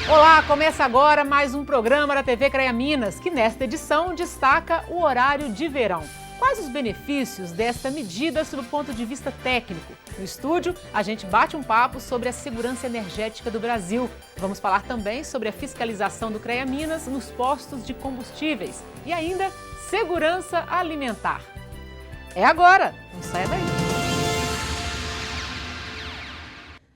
Olá, começa agora mais um programa da TV CREA Minas, que nesta edição destaca o horário de verão. Quais os benefícios desta medida sob o ponto de vista técnico? No estúdio, a gente bate um papo sobre a segurança energética do Brasil. Vamos falar também sobre a fiscalização do CREA Minas nos postos de combustíveis e ainda segurança alimentar. É agora, não saia daí.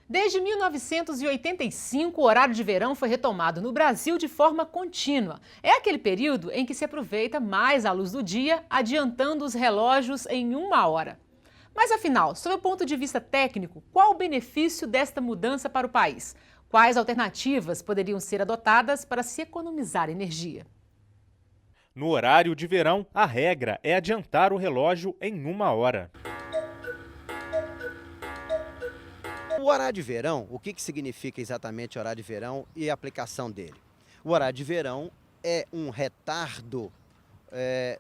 Desde 1985, o horário de verão foi retomado no Brasil de forma contínua. É aquele período em que se aproveita mais a luz do dia, adiantando os relógios em 1 hora. Mas afinal, sob o ponto de vista técnico, qual o benefício desta mudança para o país? Quais alternativas poderiam ser adotadas para se economizar energia? No horário de verão, a regra é adiantar o relógio em 1 hora. O horário de verão, o que significa exatamente horário de verão e a aplicação dele? O horário de verão é um retardo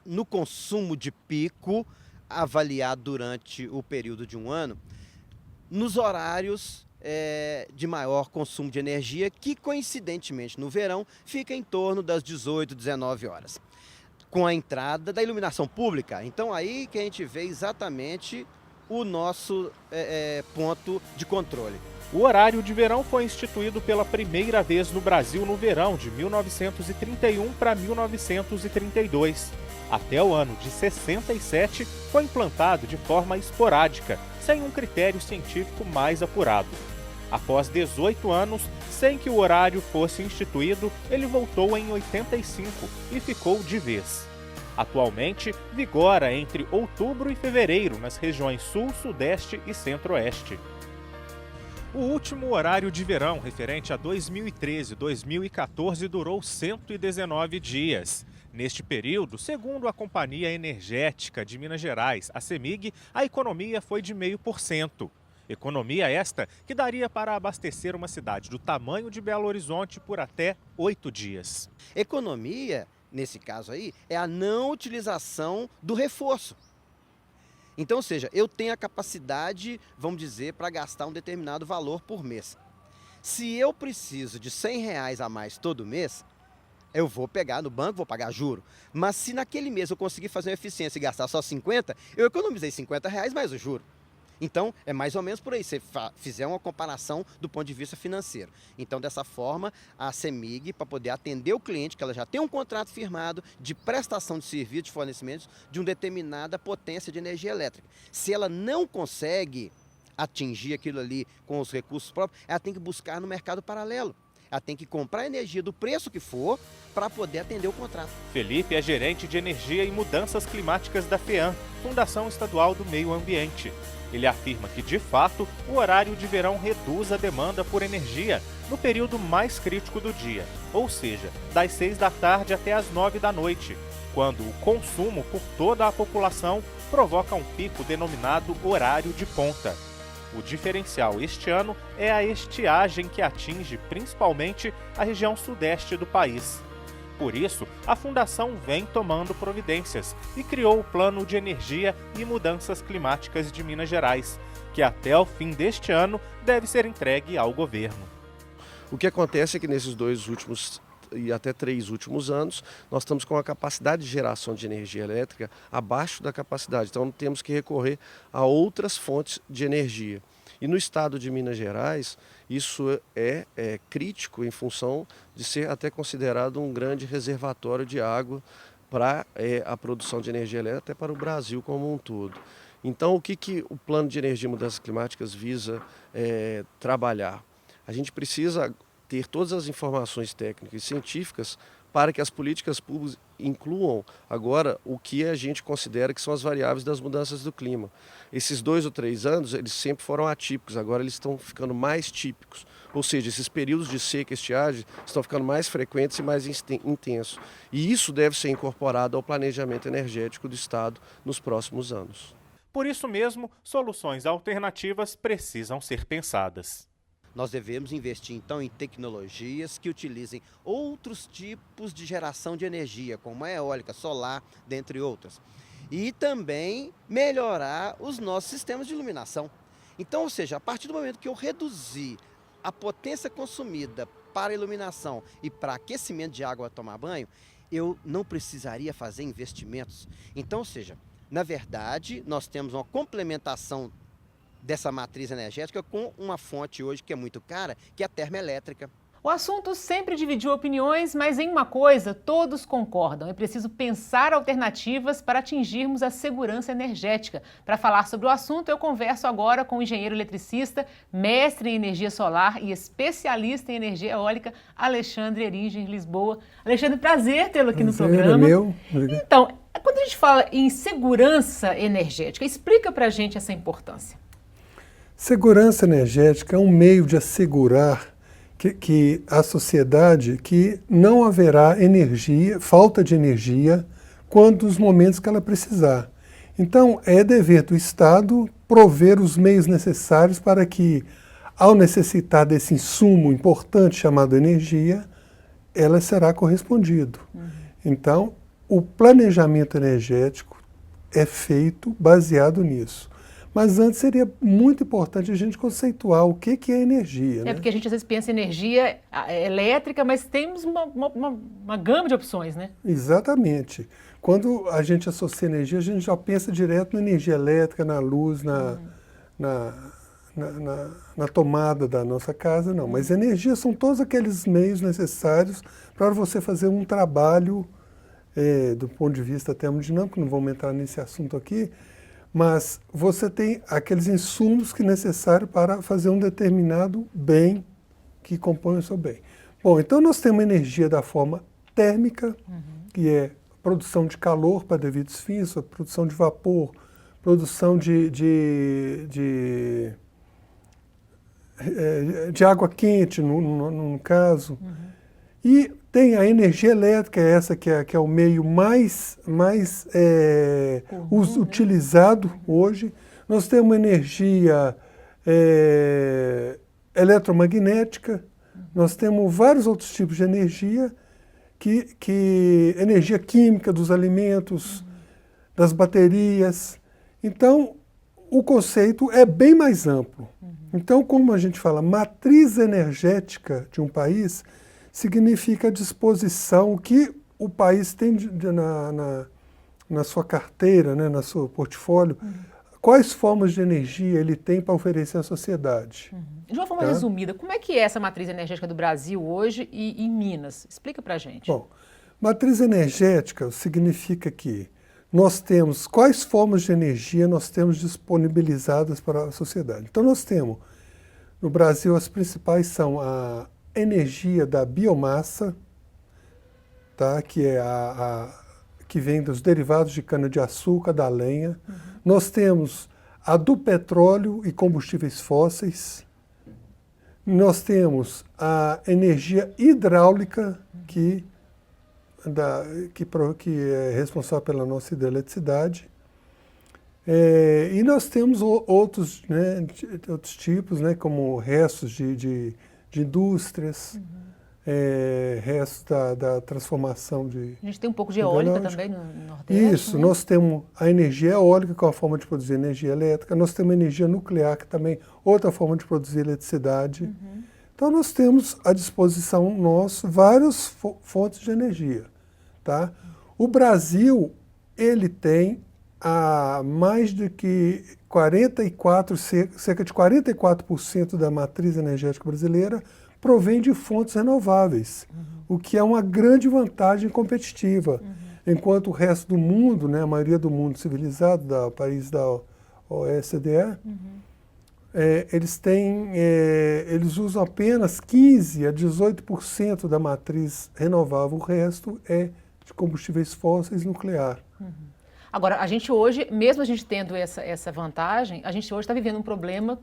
no consumo de pico avaliado durante o período de um ano, nos horários de maior consumo de energia, que coincidentemente no verão fica em torno das 18, 19 horas. Com a entrada da iluminação pública, então aí que a gente vê exatamente o nosso ponto de controle. O horário de verão foi instituído pela primeira vez no Brasil no verão de 1931 para 1932. Até o ano de 67 foi implantado de forma esporádica, sem um critério científico mais apurado. Após 18 anos, sem que o horário fosse instituído, ele voltou em 85 e ficou de vez. Atualmente, vigora entre outubro e fevereiro nas regiões Sul, Sudeste e Centro-Oeste. O último horário de verão, referente a 2013 e 2014, durou 119 dias. Neste período, segundo a Companhia Energética de Minas Gerais, a CEMIG, a economia foi de 0,5%. Economia esta que daria para abastecer uma cidade do tamanho de Belo Horizonte por até 8 dias. Economia, nesse caso aí, é a não utilização do reforço. Então, ou seja, eu tenho a capacidade, vamos dizer, para gastar um determinado valor por mês. Se eu preciso de R$100 a mais todo mês, eu vou pegar no banco, vou pagar juro. Mas se naquele mês eu conseguir fazer uma eficiência e gastar só 50, eu economizei R$50 mais o juro. Então, é mais ou menos por aí, se você fizer uma comparação do ponto de vista financeiro. Então, dessa forma, a CEMIG, para poder atender o cliente, que ela já tem um contrato firmado de prestação de serviço, de fornecimentos, de uma determinada potência de energia elétrica. Se ela não consegue atingir aquilo ali com os recursos próprios, ela tem que buscar no mercado paralelo. Ela tem que comprar energia do preço que for para poder atender o contrato. Felipe é gerente de energia e mudanças climáticas da FEAM, Fundação Estadual do Meio Ambiente. Ele afirma que, de fato, o horário de verão reduz a demanda por energia no período mais crítico do dia, ou seja, das 6 da tarde até as 9 da noite, quando o consumo por toda a população provoca um pico denominado horário de ponta. O diferencial este ano é a estiagem que atinge principalmente a região sudeste do país. Por isso, a Fundação vem tomando providências e criou o Plano de Energia e Mudanças Climáticas de Minas Gerais, que até o fim deste ano deve ser entregue ao governo. O que acontece é que nesses 2 últimos e até 3 últimos anos, nós estamos com a capacidade de geração de energia elétrica abaixo da capacidade, então temos que recorrer a outras fontes de energia. E no estado de Minas Gerais, isso é crítico em função de ser até considerado um grande reservatório de água para a produção de energia elétrica, até para o Brasil como um todo. Então, o que o Plano de Energia e Mudanças Climáticas visa trabalhar? A gente precisa ter todas as informações técnicas e científicas para que as políticas públicas incluam agora o que a gente considera que são as variáveis das mudanças do clima. Esses 2 ou 3 anos, eles sempre foram atípicos, agora eles estão ficando mais típicos. Ou seja, esses períodos de seca e estiagem estão ficando mais frequentes e mais intensos. E isso deve ser incorporado ao planejamento energético do Estado nos próximos anos. Por isso mesmo, soluções alternativas precisam ser pensadas. Nós devemos investir, então, em tecnologias que utilizem outros tipos de geração de energia, como a eólica, solar, dentre outras. E também melhorar os nossos sistemas de iluminação. Então, ou seja, a partir do momento que eu reduzir a potência consumida para iluminação e para aquecimento de água a tomar banho, eu não precisaria fazer investimentos. Então, ou seja, na verdade, nós temos uma complementação dessa matriz energética com uma fonte hoje que é muito cara, que é a termoelétrica. O assunto sempre dividiu opiniões, mas em uma coisa todos concordam: é preciso pensar alternativas para atingirmos a segurança energética. Para falar sobre o assunto, eu converso agora com o engenheiro eletricista, mestre em energia solar e especialista em energia eólica, Alexandre Eringer, Lisboa. Alexandre, prazer tê-lo aqui no programa. É meu. Então, quando a gente fala em segurança energética, explica para a gente essa importância. Segurança energética é um meio de assegurar que a sociedade que não haverá energia, falta de energia, quando os momentos que ela precisar. Então, é dever do Estado prover os meios necessários para que, ao necessitar desse insumo importante chamado energia, ela será correspondido. Então, o planejamento energético é feito baseado nisso. Mas antes seria muito importante a gente conceituar o que é energia. É porque a gente às vezes pensa em energia elétrica, mas temos uma gama de opções, né? Exatamente. Quando a gente associa energia, a gente já pensa direto na energia elétrica, na luz, na tomada da nossa casa, não. Mas energia são todos aqueles meios necessários para você fazer um trabalho, do ponto de vista termodinâmico, não vamos entrar nesse assunto aqui, mas você tem aqueles insumos que é necessário para fazer um determinado bem que compõe o seu bem. Bom, então nós temos energia da forma térmica, que é produção de calor para devidos fins, produção de vapor, produção de água quente, no caso. E tem a energia elétrica, essa que é o meio mais utilizado hoje. Nós temos energia eletromagnética, nós temos vários outros tipos de energia, energia química dos alimentos, das baterias. Então, o conceito é bem mais amplo. Então, como a gente fala, matriz energética de um país significa a disposição, o que o país tem na sua carteira, né, no seu portfólio, quais formas de energia ele tem para oferecer à sociedade. De uma forma resumida, como é que é essa matriz energética do Brasil hoje e em Minas? Explica para a gente. Bom, matriz energética significa que nós temos quais formas de energia nós temos disponibilizadas para a sociedade. Então nós temos, no Brasil, as principais são a energia da biomassa, tá? Que é que vem dos derivados de cana-de-açúcar, da lenha. Nós temos a do petróleo e combustíveis fósseis. Nós temos a energia hidráulica, que é responsável pela nossa hidroeletricidade. E nós temos outros, né, outros tipos, né, como restos de indústrias, restos da transformação de... A gente tem um pouco de eólica também no Nordeste. Isso, nós temos a energia eólica, que é uma forma de produzir energia elétrica, nós temos a energia nuclear, que também é outra forma de produzir eletricidade. Então nós temos à disposição nossa várias fontes de energia. Tá? O Brasil, ele tem mais do que cerca de 44% da matriz energética brasileira provém de fontes renováveis, o que é uma grande vantagem competitiva. Enquanto o resto do mundo, né, a maioria do mundo civilizado, país da OECD, eles usam apenas 15% a 18% da matriz renovável, o resto é de combustíveis fósseis e nuclear. Agora, a gente hoje, mesmo a gente tendo essa vantagem, a gente hoje está vivendo um problema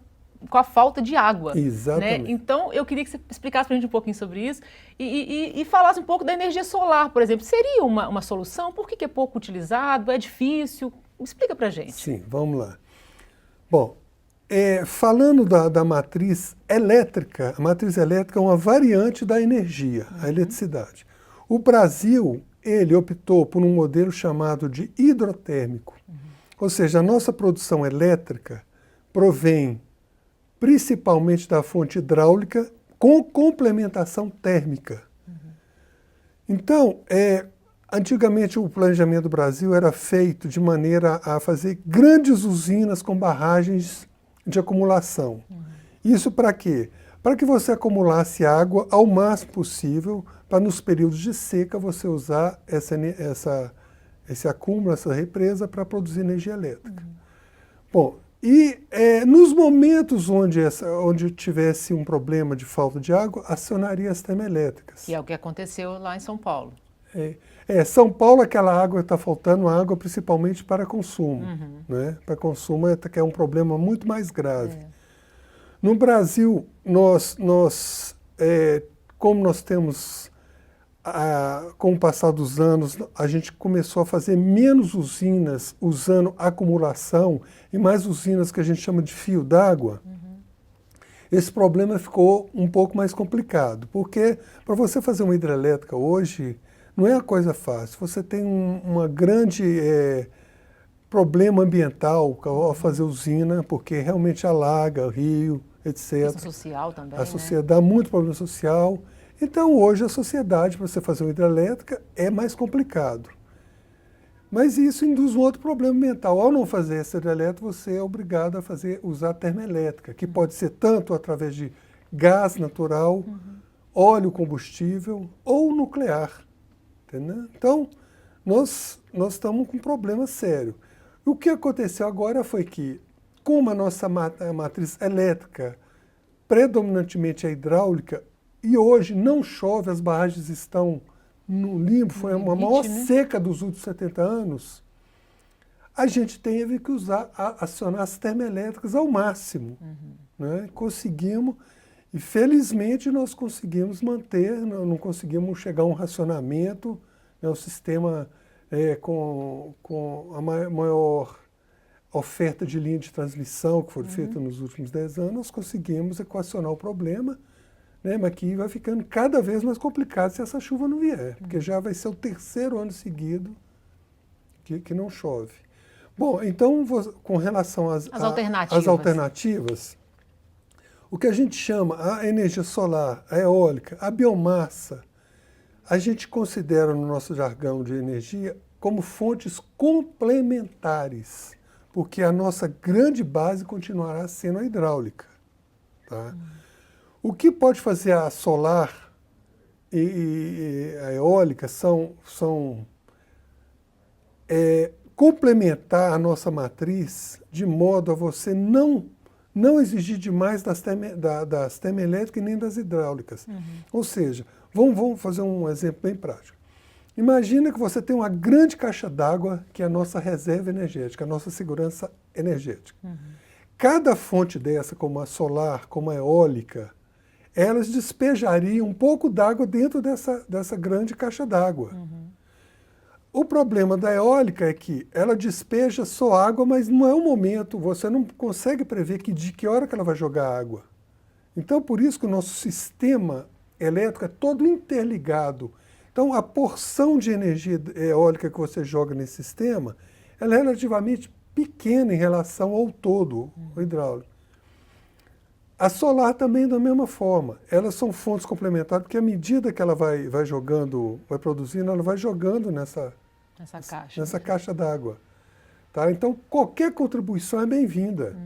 com a falta de água. Exatamente. Né? Então, eu queria que você explicasse para a gente um pouquinho sobre isso e falasse um pouco da energia solar, por exemplo. Seria uma solução? Por que é pouco utilizado? É difícil? Explica para a gente. Sim, vamos lá. Bom, falando da matriz elétrica, a matriz elétrica é uma variante da energia, a eletricidade. O Brasil, ele optou por um modelo chamado de hidrotérmico. Ou seja, a nossa produção elétrica provém principalmente da fonte hidráulica com complementação térmica. Então, antigamente o planejamento do Brasil era feito de maneira a fazer grandes usinas com barragens de acumulação. Isso para quê? Para que você acumulasse água ao máximo possível, para nos períodos de seca você usar esse acúmulo, essa represa, para produzir energia elétrica. Bom, e nos momentos onde tivesse um problema de falta de água, acionaria as termoelétricas. Que é o que aconteceu lá em São Paulo. São Paulo, aquela água está faltando água principalmente para consumo. Né? Para consumo que é um problema muito mais grave. No Brasil, como nós temos, com o passar dos anos, a gente começou a fazer menos usinas usando acumulação e mais usinas que a gente chama de fio d'água. Esse problema ficou um pouco mais complicado, porque para você fazer uma hidrelétrica hoje, não é uma coisa fácil. Você tem uma grande problema ambiental ao fazer usina, porque realmente alaga o rio, etc. Questão social também, a sociedade dá muito problema social. Então, hoje, a sociedade, para você fazer uma hidrelétrica, é mais complicado. Mas isso induz um outro problema ambiental. Ao não fazer essa hidrelétrica, você é obrigado a usar a termoelétrica, que pode ser tanto através de gás natural, óleo combustível ou nuclear. Entendeu? Então, nós estamos com um problema sério. O que aconteceu agora foi que, como a nossa matriz elétrica predominantemente é hidráulica, e hoje não chove, as barragens estão no limbo, foi a maior seca dos últimos 70 anos, a gente teve que acionar as termoelétricas ao máximo. Né? Conseguimos, e felizmente nós conseguimos manter, não conseguimos chegar a um racionamento, né? O sistema com a maior oferta de linha de transmissão que foi feita nos últimos 10 anos, nós conseguimos equacionar o problema, né? Mas que vai ficando cada vez mais complicado se essa chuva não vier, porque já vai ser o terceiro ano seguido que não chove. Bom, então, com relação às alternativas, o que a gente chama a energia solar, a eólica, a biomassa, a gente considera no nosso jargão de energia como fontes complementares, porque a nossa grande base continuará sendo a hidráulica. Tá? O que pode fazer a solar e a eólica são complementar a nossa matriz de modo a você não exigir demais das termoelétricas e nem das hidráulicas. Ou seja, vamos fazer um exemplo bem prático. Imagina que você tem uma grande caixa d'água, que é a nossa reserva energética, a nossa segurança energética. Cada fonte dessa, como a solar, como a eólica, elas despejariam um pouco d'água dentro dessa grande caixa d'água. O problema da eólica é que ela despeja só água, mas não é um momento, você não consegue prever de que hora que ela vai jogar água. Então, por isso que o nosso sistema elétrico é todo interligado. Então, a porção de energia eólica que você joga nesse sistema, ela é relativamente pequena em relação ao todo, o hidráulico. A solar também da mesma forma. Elas são fontes complementares, porque à medida que ela vai jogando, vai produzindo, ela vai jogando nessa caixa d'água. Tá? Então, qualquer contribuição é bem-vinda.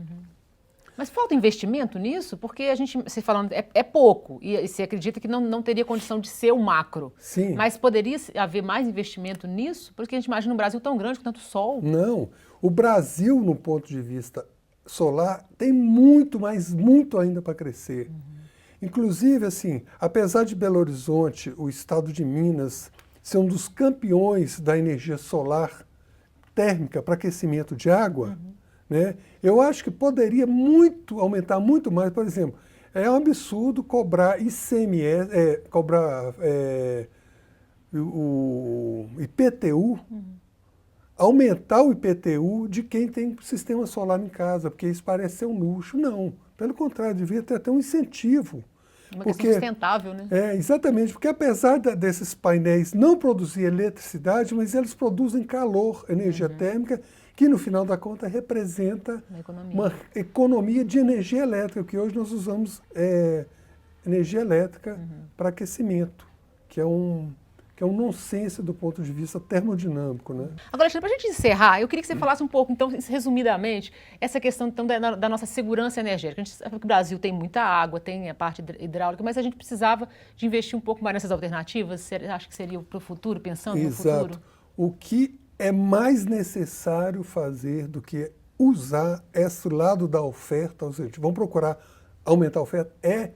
Mas falta investimento nisso? Porque você falando, é pouco, e você acredita que não teria condição de ser o macro. Sim. Mas poderia haver mais investimento nisso? Porque a gente imagina um Brasil tão grande com tanto sol. Não. O Brasil, no ponto de vista solar, tem muito ainda para crescer. Inclusive, assim, apesar de Belo Horizonte, o estado de Minas, ser um dos campeões da energia solar térmica para aquecimento de água, né? Eu acho que poderia aumentar muito mais. Por exemplo, é um absurdo cobrar ICMS, o IPTU, aumentar o IPTU de quem tem sistema solar em casa, porque isso parece ser um luxo. Não, pelo contrário, devia ter até um incentivo. Uma questão sustentável, né? Exatamente, porque apesar desses painéis não produzir eletricidade, mas eles produzem calor, energia térmica, que no final da conta representa uma economia de energia elétrica, que hoje nós usamos energia elétrica para aquecimento, que é um nonsense do ponto de vista termodinâmico, né? Agora, Alexandre, para a gente encerrar, eu queria que você falasse um pouco, então, resumidamente, essa questão então, da nossa segurança energética. A gente sabe que o Brasil tem muita água, tem a parte hidráulica, mas a gente precisava de investir um pouco mais nessas alternativas. Você acha que seria para o futuro, pensando no futuro? O que é mais necessário fazer do que usar esse lado da oferta, ou seja, vamos procurar aumentar a oferta, é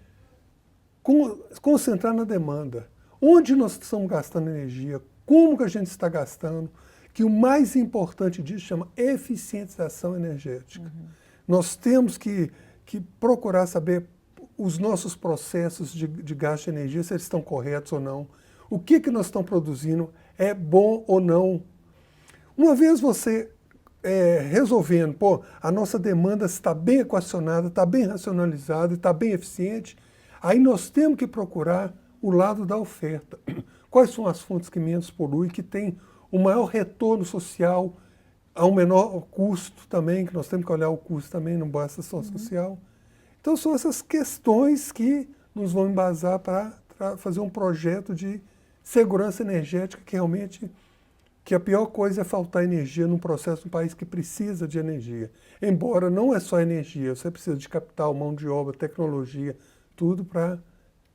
concentrar na demanda. Onde nós estamos gastando energia, como que a gente está gastando, que o mais importante disso chama eficientização energética. Nós temos que procurar saber os nossos processos de gasto de energia, se eles estão corretos ou não, o que nós estamos produzindo é bom ou não. Uma vez você resolvendo, a nossa demanda está bem equacionada, está bem racionalizada, está bem eficiente, aí nós temos que procurar o lado da oferta. Quais são as fontes que menos poluem, que têm o maior retorno social a um menor custo também, que nós temos que olhar o custo também, não basta só social. Então são essas questões que nos vão embasar para fazer um projeto de segurança energética que realmente, que a pior coisa é faltar energia num processo, num país que precisa de energia. Embora não é só energia, você precisa de capital, mão de obra, tecnologia, tudo para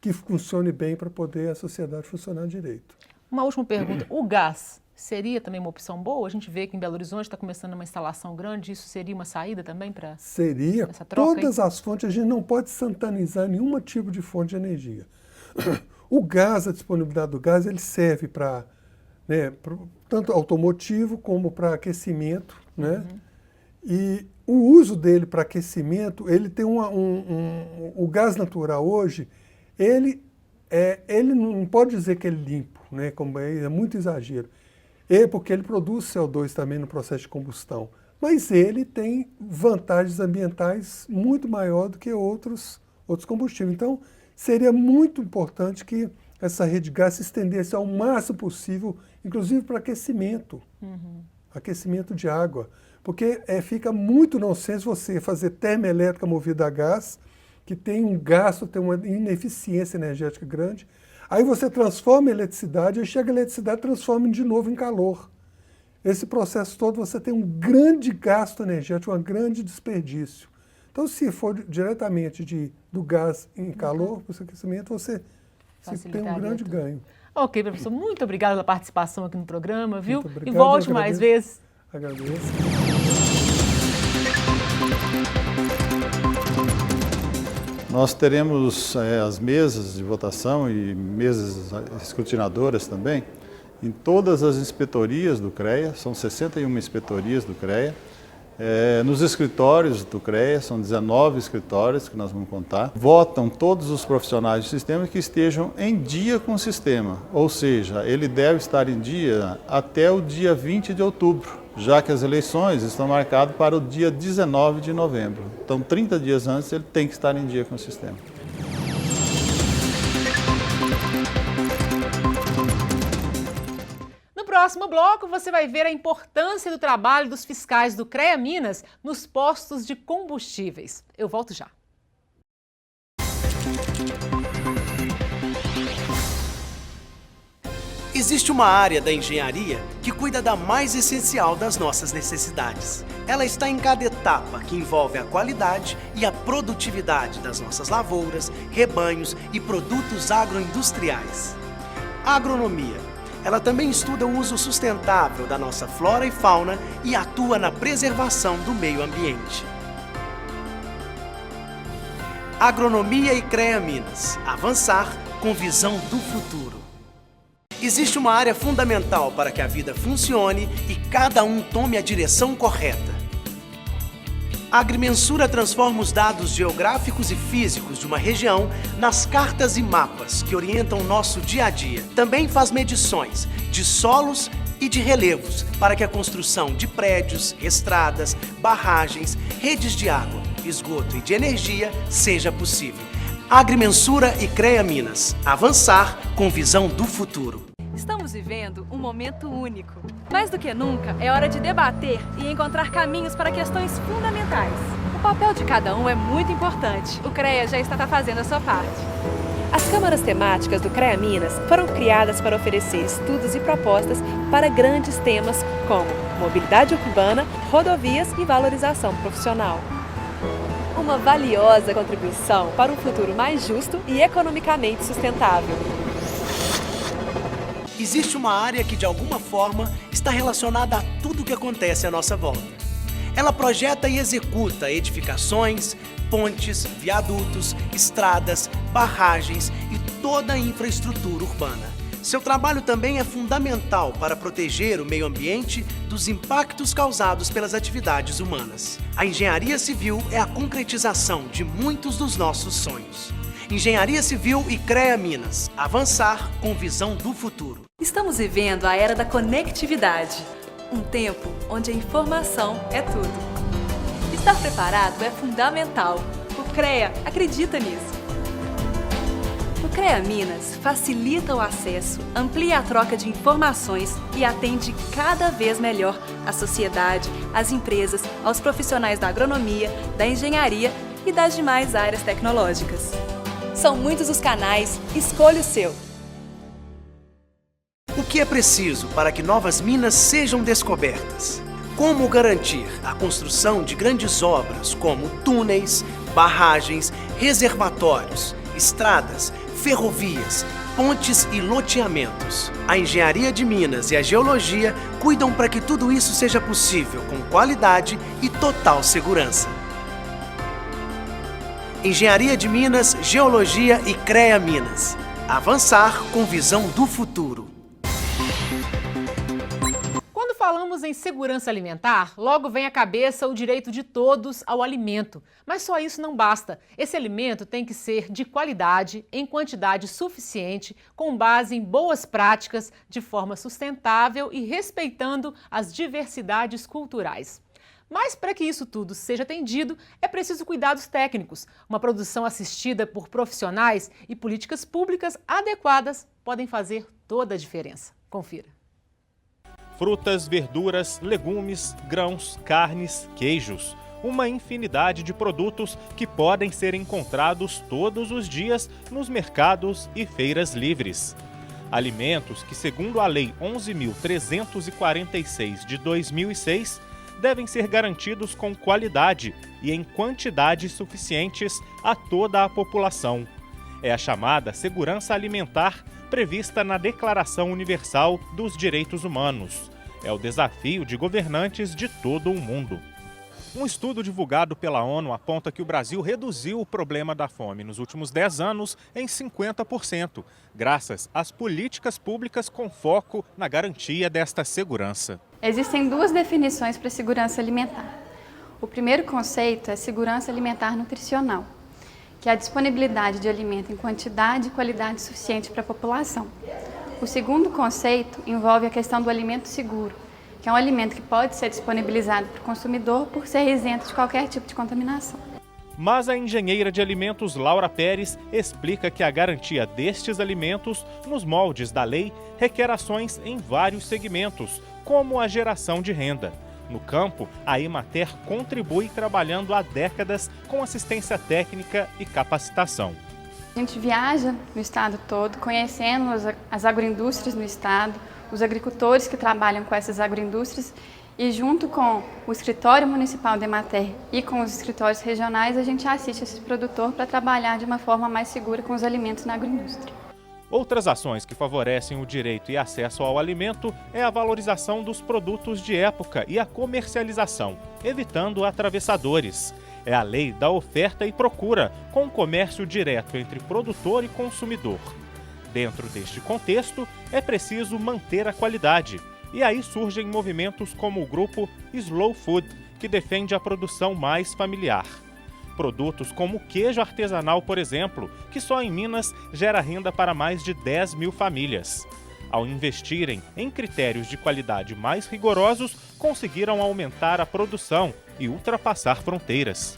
que funcione bem para poder a sociedade funcionar direito. Uma última pergunta. O gás seria também uma opção boa? A gente vê que em Belo Horizonte está começando uma instalação grande. Isso seria uma saída também para essa troca? Todas as fontes, a gente não pode santanizar nenhum tipo de fonte de energia. O gás, a disponibilidade do gás, ele serve para, tanto automotivo como para aquecimento, né? E o uso dele para aquecimento, ele tem o gás natural hoje, ele não pode dizer que é limpo, né? Como é muito exagero. Porque ele produz CO2 também no processo de combustão. Mas ele tem vantagens ambientais muito maior do que outros combustíveis. Então, seria muito importante que essa rede de gás se estendesse ao máximo possível, inclusive para aquecimento, aquecimento de água. Porque fica muito nonsense você fazer termoelétrica movida a gás, que tem um gasto, tem uma ineficiência energética grande. Aí você transforma a eletricidade, aí chega a eletricidade e transforma de novo em calor. Esse processo todo você tem um grande gasto energético, um grande desperdício. Então, se for diretamente do gás em calor, para o aquecimento, você tem um grande ganho. Ok, professor, muito obrigada pela participação aqui no programa, viu? Muito obrigado, e volte mais vezes. Agradeço. Nós teremos as mesas de votação e mesas escrutinadoras também em todas as inspetorias do CREA, são 61 inspetorias do CREA. Nos escritórios do CREA, são 19 escritórios que nós vamos contar. Votam todos os profissionais do sistema que estejam em dia com o sistema, ou seja, ele deve estar em dia até o dia 20 de outubro, já que as eleições estão marcadas para o dia 19 de novembro. Então, 30 dias antes, ele tem que estar em dia com o sistema. No próximo bloco, você vai ver a importância do trabalho dos fiscais do CREA Minas nos postos de combustíveis. Eu volto já. Existe uma área da engenharia que cuida da mais essencial das nossas necessidades. Ela está em cada etapa que envolve a qualidade e a produtividade das nossas lavouras, rebanhos e produtos agroindustriais. A agronomia. Ela também estuda o uso sustentável da nossa flora e fauna e atua na preservação do meio ambiente. Agronomia e CREA Minas. Avançar com visão do futuro. Existe uma área fundamental para que a vida funcione e cada um tome a direção correta. A agrimensura transforma os dados geográficos e físicos de uma região nas cartas e mapas que orientam nosso dia a dia. Também faz medições de solos e de relevos para que a construção de prédios, estradas, barragens, redes de água, esgoto e de energia seja possível. Agrimensura e CREA Minas. Avançar com visão do futuro. Estamos vivendo um momento único. Mais do que nunca, é hora de debater e encontrar caminhos para questões fundamentais. O papel de cada um é muito importante. O CREA já está fazendo a sua parte. As câmaras temáticas do CREA Minas foram criadas para oferecer estudos e propostas para grandes temas como mobilidade urbana, rodovias e valorização profissional. Uma valiosa contribuição para um futuro mais justo e economicamente sustentável. Existe uma área que, de alguma forma, está relacionada a tudo o que acontece à nossa volta. Ela projeta e executa edificações, pontes, viadutos, estradas, barragens e toda a infraestrutura urbana. Seu trabalho também é fundamental para proteger o meio ambiente dos impactos causados pelas atividades humanas. A engenharia civil é a concretização de muitos dos nossos sonhos. Engenharia Civil e CREA Minas. Avançar com visão do futuro. Estamos vivendo a era da conectividade. Um tempo onde a informação é tudo. Estar preparado é fundamental. O CREA acredita nisso. O CREA Minas facilita o acesso, amplia a troca de informações e atende cada vez melhor a sociedade, as empresas, aos profissionais da agronomia, da engenharia e das demais áreas tecnológicas. São muitos os canais, escolha o seu. O que é preciso para que novas minas sejam descobertas? Como garantir a construção de grandes obras como túneis, barragens, reservatórios, estradas, ferrovias, pontes e loteamentos? A engenharia de Minas e a geologia cuidam para que tudo isso seja possível com qualidade e total segurança. Engenharia de Minas, Geologia e CREA Minas. Avançar com visão do futuro. Quando falamos em segurança alimentar, logo vem à cabeça o direito de todos ao alimento. Mas só isso não basta. Esse alimento tem que ser de qualidade, em quantidade suficiente, com base em boas práticas, de forma sustentável e respeitando as diversidades culturais. Mas para que isso tudo seja atendido, é preciso cuidados técnicos. Uma produção assistida por profissionais e políticas públicas adequadas podem fazer toda a diferença. Confira. Frutas, verduras, legumes, grãos, carnes, queijos. Uma infinidade de produtos que podem ser encontrados todos os dias nos mercados e feiras livres. Alimentos que, segundo a Lei 11.346 de 2006, devem ser garantidos com qualidade e em quantidades suficientes a toda a população. É a chamada segurança alimentar prevista na Declaração Universal dos Direitos Humanos. É o desafio de governantes de todo o mundo. Um estudo divulgado pela ONU aponta que o Brasil reduziu o problema da fome nos últimos 10 anos em 50%, graças às políticas públicas com foco na garantia desta segurança. Existem duas definições para segurança alimentar. O primeiro conceito é segurança alimentar nutricional, que é a disponibilidade de alimento em quantidade e qualidade suficiente para a população. O segundo conceito envolve a questão do alimento seguro, que é um alimento que pode ser disponibilizado para o consumidor por ser isento de qualquer tipo de contaminação. Mas a engenheira de alimentos Laura Pérez explica que a garantia destes alimentos, nos moldes da lei, requer ações em vários segmentos, como a geração de renda. No campo, a Emater contribui trabalhando há décadas com assistência técnica e capacitação. A gente viaja no estado todo, conhecendo as agroindústrias no estado, os agricultores que trabalham com essas agroindústrias e junto com o escritório municipal da Emater e com os escritórios regionais, a gente assiste esse produtor para trabalhar de uma forma mais segura com os alimentos na agroindústria. Outras ações que favorecem o direito e acesso ao alimento é a valorização dos produtos de época e a comercialização, evitando atravessadores. É a lei da oferta e procura, com o comércio direto entre produtor e consumidor. Dentro deste contexto, é preciso manter a qualidade. E aí surgem movimentos como o grupo Slow Food, que defende a produção mais familiar. Produtos como o queijo artesanal, por exemplo, que só em Minas gera renda para mais de 10 mil famílias. Ao investirem em critérios de qualidade mais rigorosos, conseguiram aumentar a produção e ultrapassar fronteiras.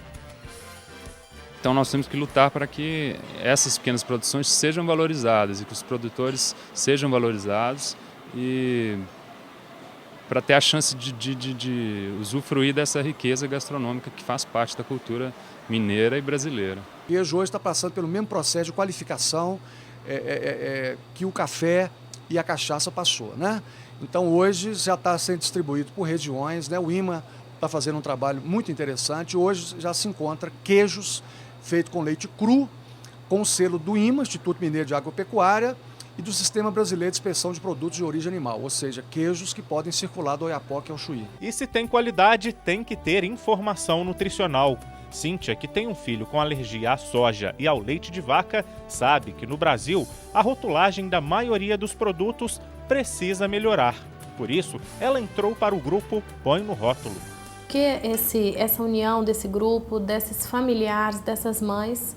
Então nós temos que lutar para que essas pequenas produções sejam valorizadas e que os produtores sejam valorizados e para ter a chance de usufruir dessa riqueza gastronômica que faz parte da cultura mineira e brasileira. O queijo hoje está passando pelo mesmo processo de qualificação que o café e a cachaça passou, né? Então hoje já está sendo distribuído por regiões, né? O IMA está fazendo um trabalho muito interessante. Hoje já se encontra queijos feitos com leite cru, com o selo do IMA, Instituto Mineiro de Agropecuária, e do Sistema Brasileiro de Inspeção de Produtos de Origem Animal, ou seja, queijos que podem circular do Oiapoque ao Chuí. E se tem qualidade, tem que ter informação nutricional. Cíntia, que tem um filho com alergia à soja e ao leite de vaca, sabe que no Brasil a rotulagem da maioria dos produtos precisa melhorar. Por isso, ela entrou para o grupo Põe no Rótulo. Que essa união desse grupo, desses familiares, dessas mães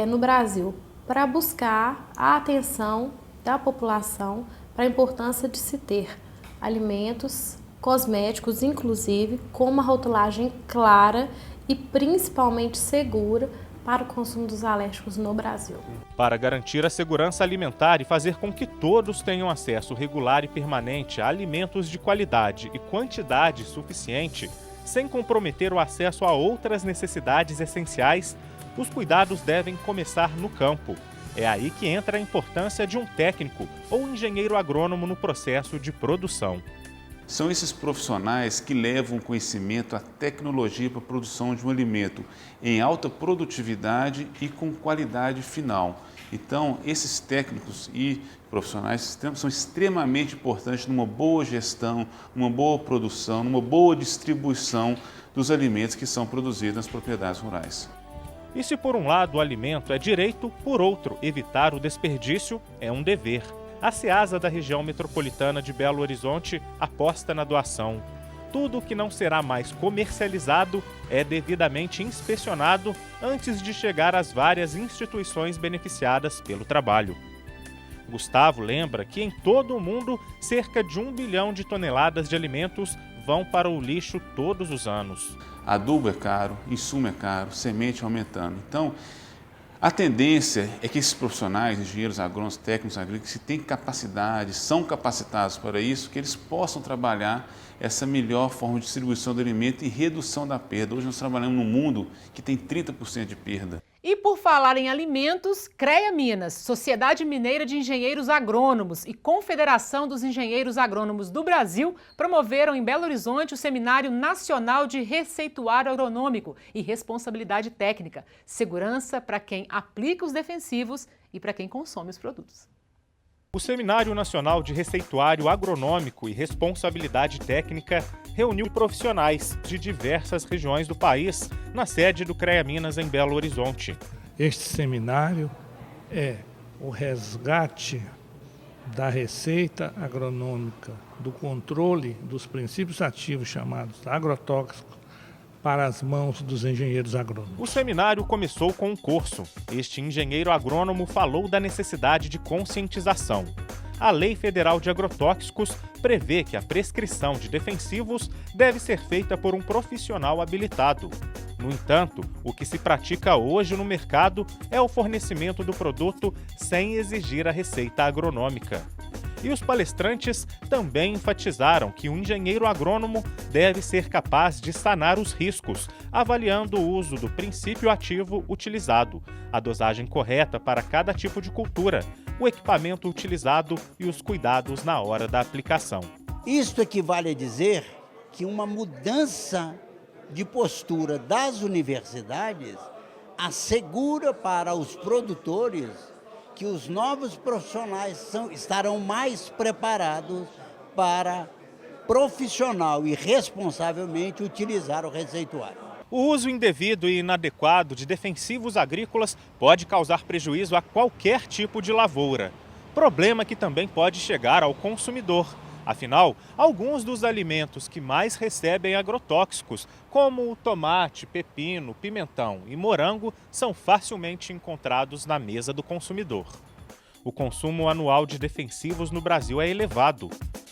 no Brasil, para buscar a atenção da população para a importância de se ter alimentos, cosméticos, inclusive, com uma rotulagem clara e principalmente segura para o consumo dos alérgicos no Brasil. Para garantir a segurança alimentar e fazer com que todos tenham acesso regular e permanente a alimentos de qualidade e quantidade suficiente, sem comprometer o acesso a outras necessidades essenciais, os cuidados devem começar no campo. É aí que entra a importância de um técnico ou engenheiro agrônomo no processo de produção. São esses profissionais que levam conhecimento, a tecnologia para a produção de um alimento em alta produtividade e com qualidade final. Então, esses técnicos e profissionais são extremamente importantes numa boa gestão, numa boa produção, numa boa distribuição dos alimentos que são produzidos nas propriedades rurais. E se por um lado o alimento é direito, por outro, evitar o desperdício é um dever. A Ceasa da região metropolitana de Belo Horizonte aposta na doação. Tudo que não será mais comercializado é devidamente inspecionado antes de chegar às várias instituições beneficiadas pelo trabalho. Gustavo lembra que em todo o mundo, cerca de 1 bilhão de toneladas de alimentos vão para o lixo todos os anos. Adubo é caro, insumo é caro, semente aumentando. Então, a tendência é que esses profissionais, engenheiros agrônomos, técnicos agrícolas, que têm capacidade, são capacitados para isso, que eles possam trabalhar essa melhor forma de distribuição do alimento e redução da perda. Hoje nós trabalhamos num mundo que tem 30% de perda. E por falar em alimentos, CREA Minas, Sociedade Mineira de Engenheiros Agrônomos e Confederação dos Engenheiros Agrônomos do Brasil promoveram em Belo Horizonte o Seminário Nacional de Receituário Agronômico e Responsabilidade Técnica, segurança para quem aplica os defensivos e para quem consome os produtos. O Seminário Nacional de Receituário Agronômico e Responsabilidade Técnica reuniu profissionais de diversas regiões do país na sede do CREA Minas em Belo Horizonte. Este seminário é o resgate da receita agronômica, do controle dos princípios ativos chamados agrotóxicos para as mãos dos engenheiros agrônomos. O seminário começou com um curso. Este engenheiro agrônomo falou da necessidade de conscientização. A Lei Federal de Agrotóxicos prevê que a prescrição de defensivos deve ser feita por um profissional habilitado. No entanto, o que se pratica hoje no mercado é o fornecimento do produto sem exigir a receita agronômica. E os palestrantes também enfatizaram que o engenheiro agrônomo deve ser capaz de sanar os riscos, avaliando o uso do princípio ativo utilizado, a dosagem correta para cada tipo de cultura, o equipamento utilizado e os cuidados na hora da aplicação. Isto equivale a dizer que uma mudança de postura das universidades assegura para os produtores que os novos profissionais estarão mais preparados para profissional e responsavelmente utilizar o receituário. O uso indevido e inadequado de defensivos agrícolas pode causar prejuízo a qualquer tipo de lavoura. Problema que também pode chegar ao consumidor. Afinal, alguns dos alimentos que mais recebem agrotóxicos, como o tomate, pepino, pimentão e morango, são facilmente encontrados na mesa do consumidor. O consumo anual de defensivos no Brasil é elevado.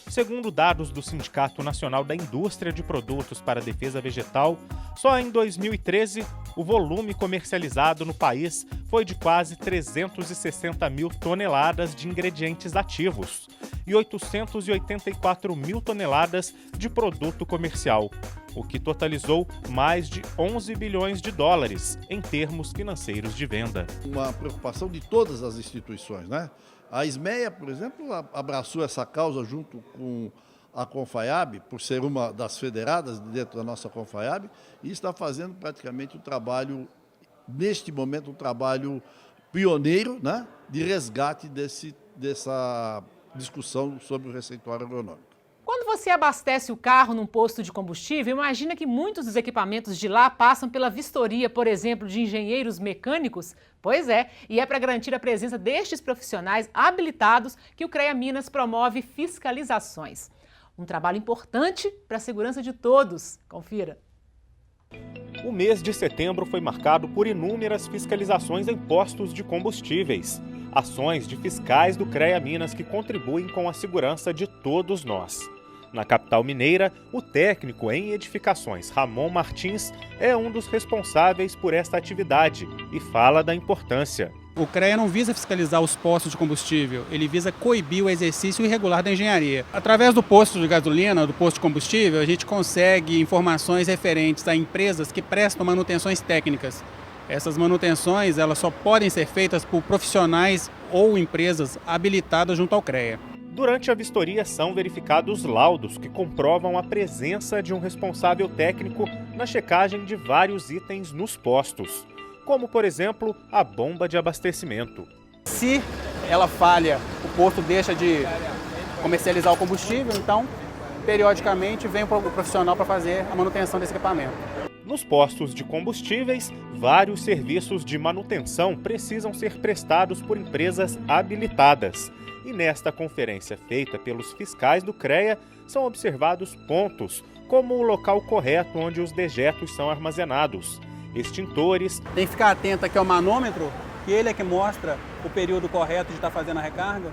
Segundo dados do Sindicato Nacional da Indústria de Produtos para a Defesa Vegetal, só em 2013 o volume comercializado no país foi de quase 360 mil toneladas de ingredientes ativos. e 884 mil toneladas de produto comercial, o que totalizou mais de 11 bilhões de dólares em termos financeiros de venda. Uma preocupação de todas as instituições, né? A SMEA, por exemplo, abraçou essa causa junto com a Confaiab, por ser uma das federadas dentro da nossa Confaiab, e está fazendo praticamente um trabalho, neste momento, um trabalho pioneiro, né, de resgate dessa discussão sobre o receituário agronômico. Quando você abastece o carro num posto de combustível, imagina que muitos dos equipamentos de lá passam pela vistoria, por exemplo, de engenheiros mecânicos? Pois é, e é para garantir a presença destes profissionais habilitados que o CREA Minas promove fiscalizações. Um trabalho importante para a segurança de todos. Confira. O mês de setembro foi marcado por inúmeras fiscalizações em postos de combustíveis. Ações de fiscais do CREA Minas que contribuem com a segurança de todos nós. Na capital mineira, o técnico em edificações Ramon Martins é um dos responsáveis por esta atividade e fala da importância. O CREA não visa fiscalizar os postos de combustível, ele visa coibir o exercício irregular da engenharia. Através do posto de gasolina, do posto de combustível, a gente consegue informações referentes a empresas que prestam manutenções técnicas. Essas manutenções elas só podem ser feitas por profissionais ou empresas habilitadas junto ao CREA. Durante a vistoria são verificados laudos que comprovam a presença de um responsável técnico na checagem de vários itens nos postos, como, por exemplo, a bomba de abastecimento. Se ela falha, o posto deixa de comercializar o combustível, então, periodicamente, vem o profissional para fazer a manutenção desse equipamento. Nos postos de combustíveis, vários serviços de manutenção precisam ser prestados por empresas habilitadas. E nesta conferência feita pelos fiscais do CREA, são observados pontos, como o local correto onde os dejetos são armazenados, extintores. Tem que ficar atento aqui ao manômetro, que ele é que mostra o período correto de estar fazendo a recarga.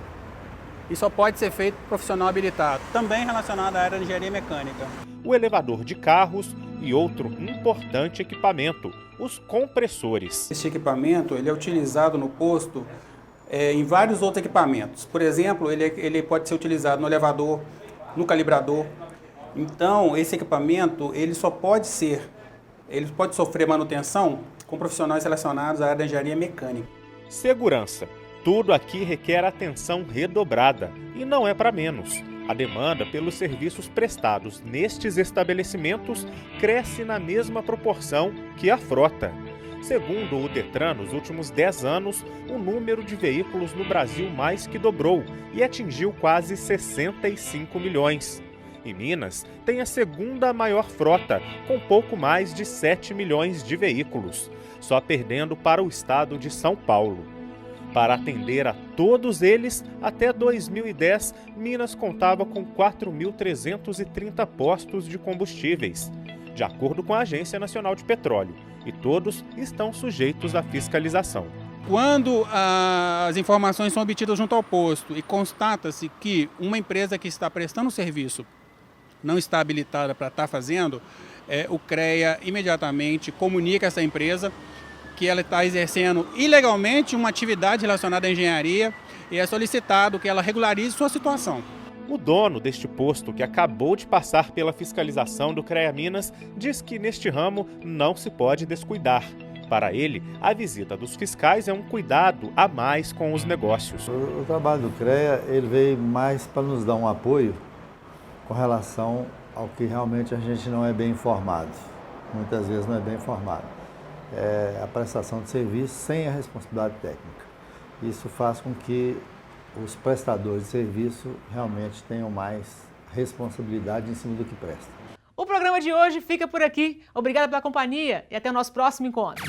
E só pode ser feito por profissional habilitado, também relacionado à área de engenharia mecânica. O elevador de carros e outro importante equipamento, os compressores. Esse equipamento ele é utilizado no posto em vários outros equipamentos. Por exemplo, ele pode ser utilizado no elevador, no calibrador. Então, esse equipamento ele pode sofrer manutenção com profissionais relacionados à área da engenharia mecânica. Segurança. Tudo aqui requer atenção redobrada e não é para menos. A demanda pelos serviços prestados nestes estabelecimentos cresce na mesma proporção que a frota. Segundo o Detran, nos últimos 10 anos, o número de veículos no Brasil mais que dobrou e atingiu quase 65 milhões. E Minas tem a segunda maior frota, com pouco mais de 7 milhões de veículos, só perdendo para o estado de São Paulo. Para atender a todos eles, até 2010, Minas contava com 4.330 postos de combustíveis, de acordo com a Agência Nacional de Petróleo, e todos estão sujeitos à fiscalização. Quando as informações são obtidas junto ao posto e constata-se que uma empresa que está prestando serviço não está habilitada para estar fazendo, o CREA imediatamente comunica a essa empresa que ela está exercendo ilegalmente uma atividade relacionada à engenharia e é solicitado que ela regularize sua situação. O dono deste posto, que acabou de passar pela fiscalização do CREA Minas, diz que neste ramo não se pode descuidar. Para ele, a visita dos fiscais é um cuidado a mais com os negócios. O trabalho do CREA ele veio mais para nos dar um apoio com relação ao que realmente a gente não é bem informado. Muitas vezes não é bem informado. É a prestação de serviço sem a responsabilidade técnica. Isso faz com que os prestadores de serviço realmente tenham mais responsabilidade em cima do que prestam. O programa de hoje fica por aqui. Obrigada pela companhia e até o nosso próximo encontro.